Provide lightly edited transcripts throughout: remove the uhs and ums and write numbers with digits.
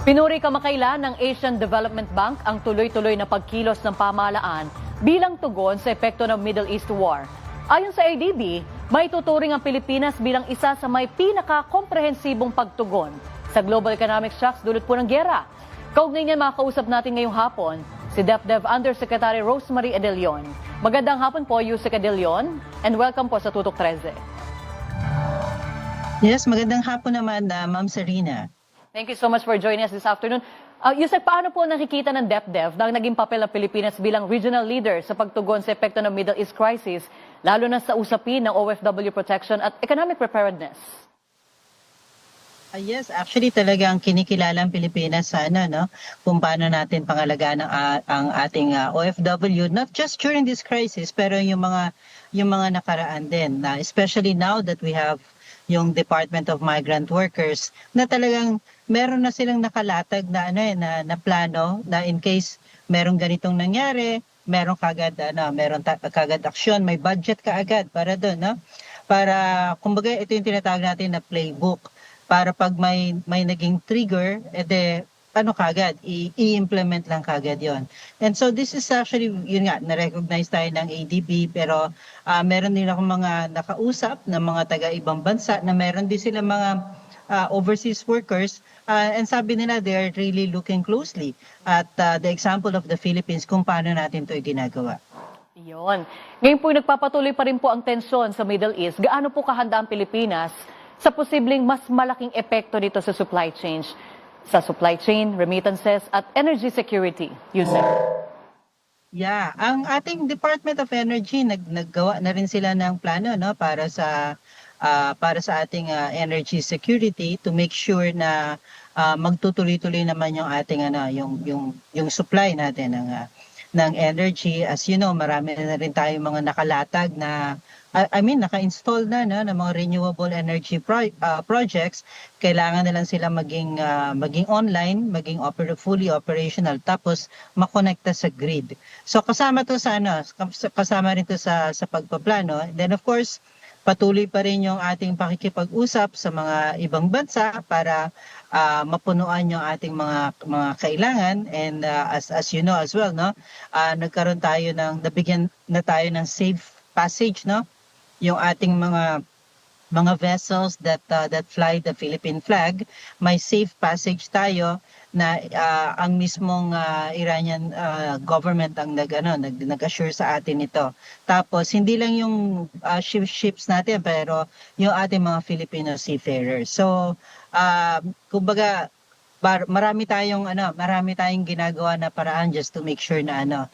Pinuri kamakailan ng Asian Development Bank ang tuloy-tuloy na pagkilos ng pamahalaan bilang tugon sa epekto ng Middle East War. Ayon sa ADB, may tuturing ang Pilipinas bilang isa sa may pinaka-komprehensibong pagtugon sa global economic shocks dulot po ng gyera. Kaugnay niyan makakausap natin ngayong hapon si DepDev Undersecretary Rosemary Edelion. Magandang hapon po, Yusek Edelion, and welcome po sa Tutok 13. Yes, magandang hapon naman, Ma'am Serena. Thank you so much for joining us this afternoon. Yusek, paano po nakikita ng DepDev na naging papel ng Pilipinas bilang regional leader sa pagtugon sa epekto ng Middle East crisis, lalo na sa usapin ng OFW protection at economic preparedness? Yes, actually talagang kinikilala ang Pilipinas sa kung paano natin pangalagaan ang ating OFW, not just during this crisis, pero yung mga nakaraan din, especially now that we have yung Department of Migrant Workers na talagang meron na silang nakalatag na na plano na in case merong ganitong nangyari, meron kagad kagad aksyon, may budget kaagad para doon, no? Para kumbaga ito yung tinatawag natin na playbook para pag may naging trigger, kagad i-implement lang kagad 'yon. And so this is actually yun nga na-recognize tayo ng ADB, pero meron din ako mga nakausap na mga taga-ibang bansa na meron din sila mga overseas workers, and sabi nila they are really looking closely at the example of the Philippines kung paano natin 'to ginagawa. Iyon. Ngayon po nagpapatuloy pa rin po ang tensyon sa Middle East. Gaano po kahanda ang Pilipinas sa posibleng mas malaking epekto nito sa supply chain, remittances at energy security, Yusek? Yeah, ang ating Department of Energy naggawa na rin sila ng plano para sa ating energy security to make sure na magtutuloy-tuloy naman yung ating yung supply natin ng energy. As you know, marami na rin tayong mga nakalatag na naka-install na ng mga renewable energy projects. Kailangan na lang sila maging online, maging fully operational, tapos makonekta sa grid. So kasama to kasama rin to sa pagpaplano. And then of course, patuloy pa rin yung ating pakikipag-usap sa mga ibang bansa para mapunuan yung ating mga kailangan. And as you know as well, nabigyan na tayo ng safe passage, yung ating mga vessels that fly the Philippine flag, may safe passage tayo na ang mismong Iranian government ang nag-assure sa atin ito. Tapos hindi lang yung ships natin, pero yung ating mga Filipino seafarers. So kumbaga marami tayong ginagawa na paraan just to make sure na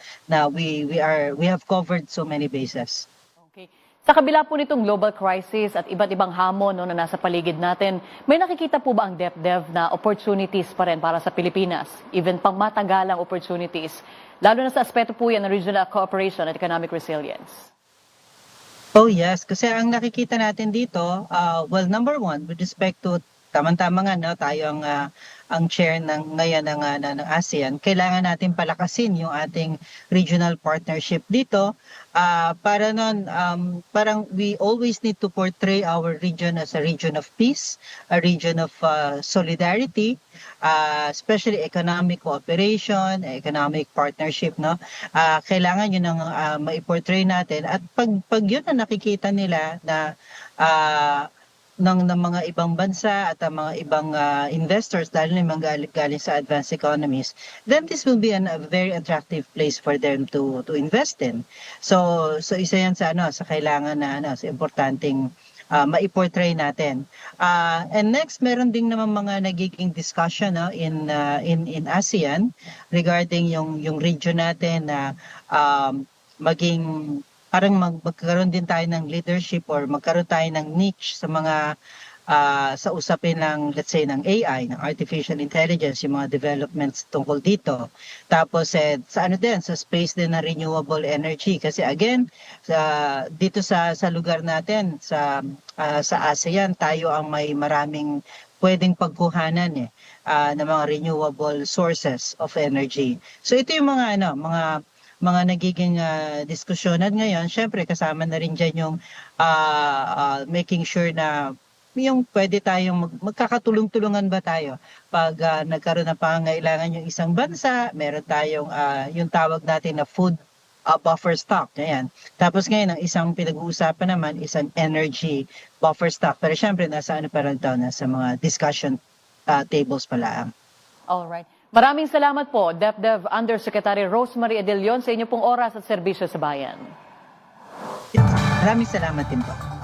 we have covered so many bases. Okay. Sa kabila po nitong global crisis at iba't ibang hamon na nasa paligid natin, may nakikita po ba ang DepDev na opportunities pa rin para sa Pilipinas, even pang matagalang opportunities, lalo na sa aspeto po yan ng regional cooperation at economic resilience? Oh yes, kasi ang nakikita natin dito, well, number one, with respect to tamang-tama nga tayo ang chair ngayon ng ASEAN, kailangan natin palakasin yung ating regional partnership dito para parang we always need to portray our region as a region of peace, a region of solidarity, especially economic cooperation, economic partnership, kailangan yun ang maiportray natin, at pag yun ang nakikita nila na ng mga ibang bansa at ang mga ibang investors, dahil na mga galing sa advanced economies, then this will be a very attractive place for them to invest in. So isa yan sa kailangan sa importanteng maiportray natin. And next, meron ding naman mga nagiging discussion in ASEAN regarding yung region natin na maging parang magkaroon din tayo ng leadership or magkaroon tayo ng niche sa mga sa usapin ng, let's say, ng AI, ng artificial intelligence, yung mga developments tungkol dito. Tapos sa space din ng renewable energy, kasi again dito sa lugar natin sa ASEAN, tayo ang may maraming pwedeng pagkuhanan ng mga renewable sources of energy. So ito yung mga nagiging diskusyonan ngayon. Syempre kasama na rin dyan yung making sure na yung pwede tayong magkakatulong-tulungan ba tayo pag nagkaroon ng pangangailangan yung isang bansa, meron tayong yung tawag natin na food buffer stock. Ayan. Tapos ngayon, ang isang pinag-uusapan naman is an energy buffer stock. Pero syempre, nasa ano pa rin daw, nasa mga discussion tables pala. Alright. Maraming salamat po, DepDev Undersecretary Rosemary Edelion, sa inyo pong oras at serbisyo sa bayan. Maraming salamat din po.